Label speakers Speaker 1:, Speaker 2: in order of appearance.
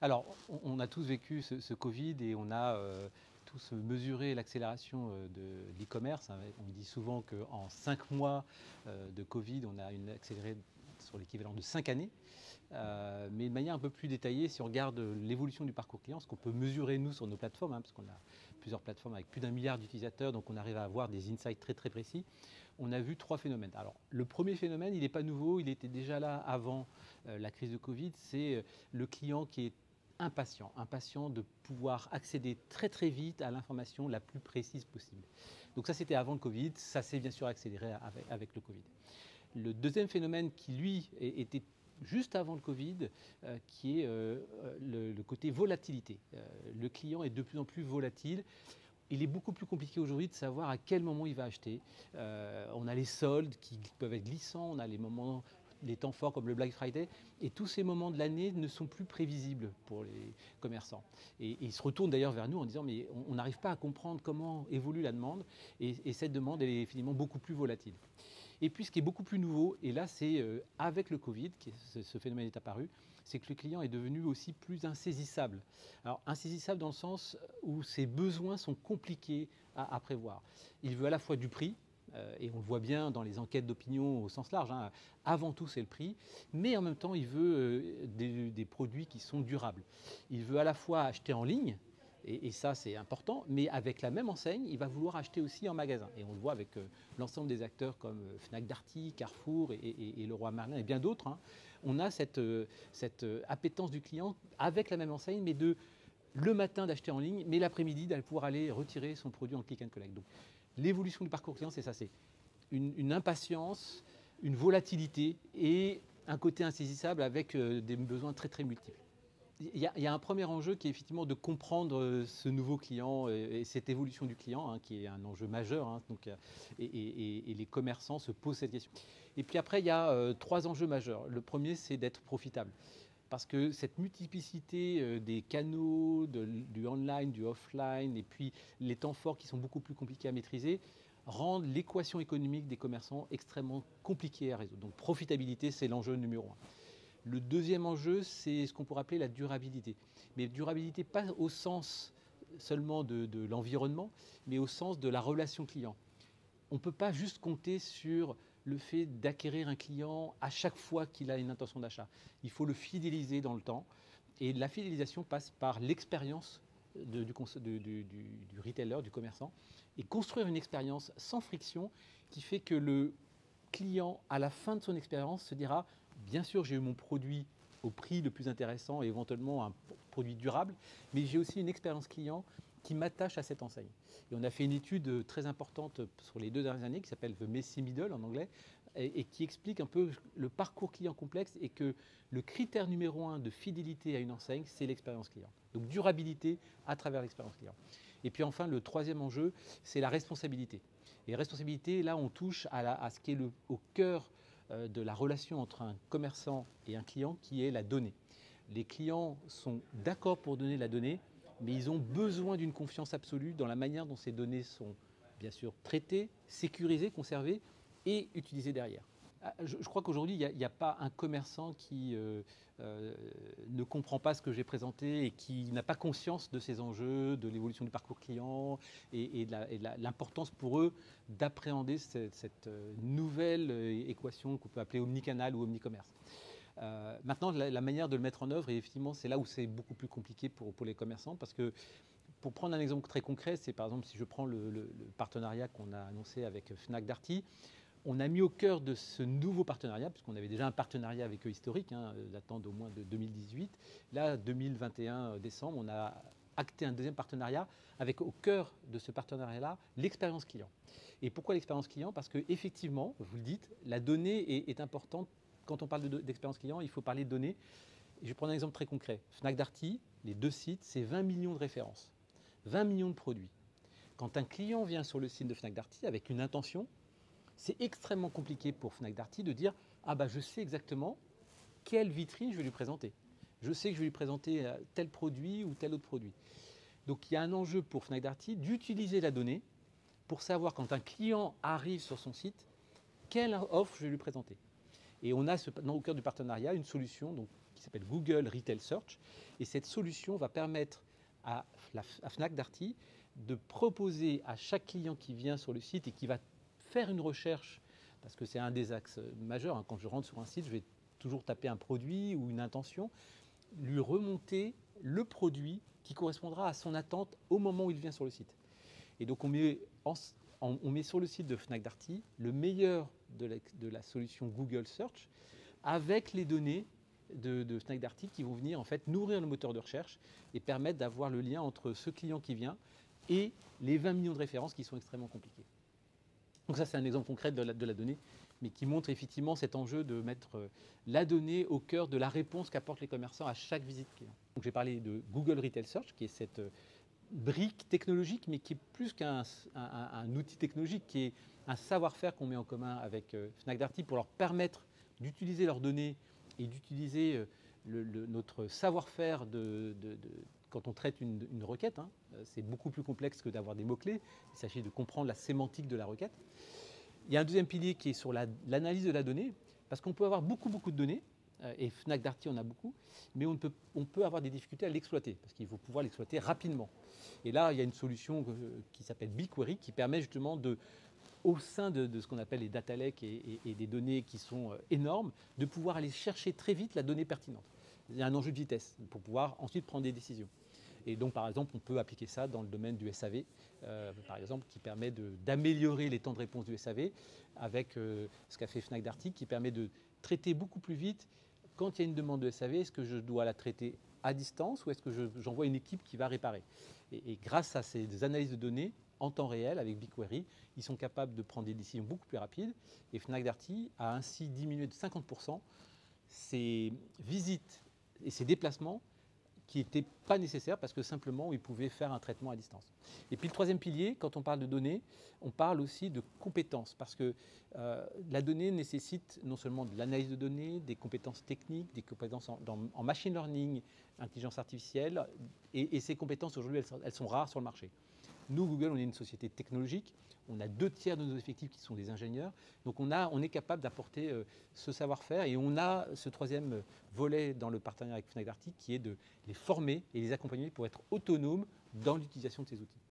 Speaker 1: Alors, on a tous vécu ce Covid et on a tous mesuré l'accélération de l'e-commerce. On dit souvent qu'en 5 mois de Covid, on a accéléré sur l'équivalent de 5 années. Mais de manière un peu plus détaillée, si on regarde l'évolution du parcours client, ce qu'on peut mesurer nous sur nos plateformes, parce qu'on a plusieurs plateformes avec plus d'1 milliard d'utilisateurs, donc on arrive à avoir des insights très très précis, on a vu 3 phénomènes. Alors le premier phénomène, il n'est pas nouveau, il était déjà là avant la crise de Covid, c'est le client qui est impatient de pouvoir accéder très très vite à l'information la plus précise possible. Donc ça c'était avant le Covid, ça s'est bien sûr accéléré avec le Covid. Le deuxième phénomène qui lui était juste avant le Covid, qui est le côté volatilité. Le client est de plus en plus volatile. Il est beaucoup plus compliqué aujourd'hui de savoir à quel moment il va acheter. On a les soldes qui peuvent être glissants, on a les temps forts comme le Black Friday, et tous ces moments de l'année ne sont plus prévisibles pour les commerçants. Et ils se retournent d'ailleurs vers nous en disant mais on n'arrive pas à comprendre comment évolue la demande, et cette demande elle est finalement beaucoup plus volatile. Et puis ce qui est beaucoup plus nouveau, et là c'est avec le Covid que ce phénomène est apparu, c'est que le client est devenu aussi plus insaisissable. Alors insaisissable dans le sens où ses besoins sont compliqués à prévoir. Il veut à la fois du prix, et on le voit bien dans les enquêtes d'opinion au sens large, hein. Avant tout c'est le prix, mais en même temps il veut des produits qui sont durables. Il veut à la fois acheter en ligne, et ça c'est important, mais avec la même enseigne, il va vouloir acheter aussi en magasin. Et on le voit avec l'ensemble des acteurs comme Fnac Darty, Carrefour et Leroy Merlin et bien d'autres, hein. On a cette appétence du client avec la même enseigne, mais le matin d'acheter en ligne, mais l'après-midi d'aller pouvoir aller retirer son produit en click and collect. Donc l'évolution du parcours client, c'est ça, c'est une impatience, une volatilité et un côté insaisissable avec des besoins très très multiples. Il y a un premier enjeu qui est effectivement de comprendre ce nouveau client et cette évolution du client, hein, qui est un enjeu majeur, hein, donc, et les commerçants se posent cette question. Et puis après, il y a 3 enjeux majeurs. Le premier, c'est d'être profitable. Parce que cette multiplicité des canaux, du online, du offline, et puis les temps forts qui sont beaucoup plus compliqués à maîtriser, rendent l'équation économique des commerçants extrêmement compliquée à résoudre. Donc profitabilité, c'est l'enjeu numéro 1. Le deuxième enjeu, c'est ce qu'on pourrait appeler la durabilité. Mais durabilité pas au sens seulement de l'environnement, mais au sens de la relation client. On ne peut pas juste compter sur le fait d'acquérir un client à chaque fois qu'il a une intention d'achat. Il faut le fidéliser dans le temps. Et la fidélisation passe par l'expérience du retailer, du commerçant, et construire une expérience sans friction qui fait que le client, à la fin de son expérience, se dira bien sûr, j'ai eu mon produit au prix le plus intéressant et éventuellement un produit durable, mais j'ai aussi une expérience client qui m'attache à cette enseigne. Et on a fait une étude très importante sur les 2 dernières années qui s'appelle The Messy Middle en anglais et qui explique un peu le parcours client complexe et que le critère numéro 1 de fidélité à une enseigne, c'est l'expérience client. Donc durabilité à travers l'expérience client. Et puis enfin, le troisième enjeu, c'est la responsabilité. Et responsabilité, là, on touche à ce qui est au cœur de la relation entre un commerçant et un client, qui est la donnée. Les clients sont d'accord pour donner la donnée, mais ils ont besoin d'une confiance absolue dans la manière dont ces données sont bien sûr traitées, sécurisées, conservées et utilisées derrière. Je crois qu'aujourd'hui, il n'y a pas un commerçant qui ne comprend pas ce que j'ai présenté et qui n'a pas conscience de ces enjeux, de l'évolution du parcours client et de l'importance pour eux d'appréhender cette nouvelle équation qu'on peut appeler omnicanal ou omnicommerce. Maintenant, la manière de le mettre en œuvre, et effectivement, c'est là où c'est beaucoup plus compliqué pour les commerçants, parce que pour prendre un exemple très concret, c'est par exemple si je prends le partenariat qu'on a annoncé avec Fnac Darty, on a mis au cœur de ce nouveau partenariat, puisqu'on avait déjà un partenariat avec eux historique, hein, datant d'au moins de 2018. Là, 2021 décembre, on a acté un deuxième partenariat avec au cœur de ce partenariat-là l'expérience client. Et pourquoi l'expérience client? Parce qu'effectivement, vous le dites, la donnée est importante. Quand on parle d'expérience client, il faut parler de données. Et je vais prendre un exemple très concret. Fnac Darty, les 2 sites, c'est 20 millions de références, 20 millions de produits. Quand un client vient sur le site de Fnac Darty avec une intention, c'est extrêmement compliqué pour Fnac Darty de dire « Ah bah je sais exactement quelle vitrine je vais lui présenter. Je sais que je vais lui présenter tel produit ou tel autre produit. » Donc il y a un enjeu pour Fnac Darty d'utiliser la donnée pour savoir quand un client arrive sur son site, quelle offre je vais lui présenter. Et on a au cœur du partenariat une solution donc, qui s'appelle Google Retail Search. Et cette solution va permettre à Fnac Darty de proposer à chaque client qui vient sur le site et qui va faire une recherche, parce que c'est un des axes majeurs, hein, quand je rentre sur un site, je vais toujours taper un produit ou une intention, lui remonter le produit qui correspondra à son attente au moment où il vient sur le site. Et donc on met sur le site de Fnac Darty le meilleur de la solution Google Search avec les données de Fnac Darty qui vont venir en fait nourrir le moteur de recherche et permettre d'avoir le lien entre ce client qui vient et les 20 millions de références qui sont extrêmement compliquées. Donc ça, c'est un exemple concret de la donnée, mais qui montre effectivement cet enjeu de mettre la donnée au cœur de la réponse qu'apportent les commerçants à chaque visite client. Donc j'ai parlé de Google Retail Search, qui est cette brique technologique, mais qui est plus qu'un outil technologique, qui est un savoir-faire qu'on met en commun avec Fnac Darty pour leur permettre d'utiliser leurs données et d'utiliser notre savoir-faire quand on traite une requête. Hein. C'est beaucoup plus complexe que d'avoir des mots-clés. Il s'agit de comprendre la sémantique de la requête. Il y a un deuxième pilier qui est sur l'analyse de la donnée, parce qu'on peut avoir beaucoup de données, et Fnac Darty en a beaucoup, mais on peut avoir des difficultés à l'exploiter, parce qu'il faut pouvoir l'exploiter rapidement. Et là, il y a une solution qui s'appelle BigQuery, qui permet justement au sein de ce qu'on appelle les data lakes et des données qui sont énormes, de pouvoir aller chercher très vite la donnée pertinente. Il y a un enjeu de vitesse pour pouvoir ensuite prendre des décisions. Et donc, par exemple, on peut appliquer ça dans le domaine du SAV, par exemple, qui permet d'améliorer les temps de réponse du SAV avec ce qu'a fait Fnac Darty, qui permet de traiter beaucoup plus vite. Quand il y a une demande de SAV, est-ce que je dois la traiter à distance ou est-ce que j'envoie une équipe qui va réparer ? Et grâce à ces analyses de données en temps réel avec BigQuery, ils sont capables de prendre des décisions beaucoup plus rapides. Et Fnac Darty a ainsi diminué de 50% ses visites et ses déplacements qui n'étaient pas nécessaires parce que simplement ils pouvaient faire un traitement à distance. Et puis le troisième pilier, quand on parle de données, on parle aussi de compétences parce que la donnée nécessite non seulement de l'analyse de données, des compétences techniques, des compétences en machine learning, intelligence artificielle, et ces compétences aujourd'hui elles sont rares sur le marché. Nous, Google, on est une société technologique. On a 2/3 de nos effectifs qui sont des ingénieurs. Donc on est capable d'apporter ce savoir-faire et on a ce troisième volet dans le partenariat avec Fnac Darty qui est de les former et les accompagner pour être autonomes dans l'utilisation de ces outils.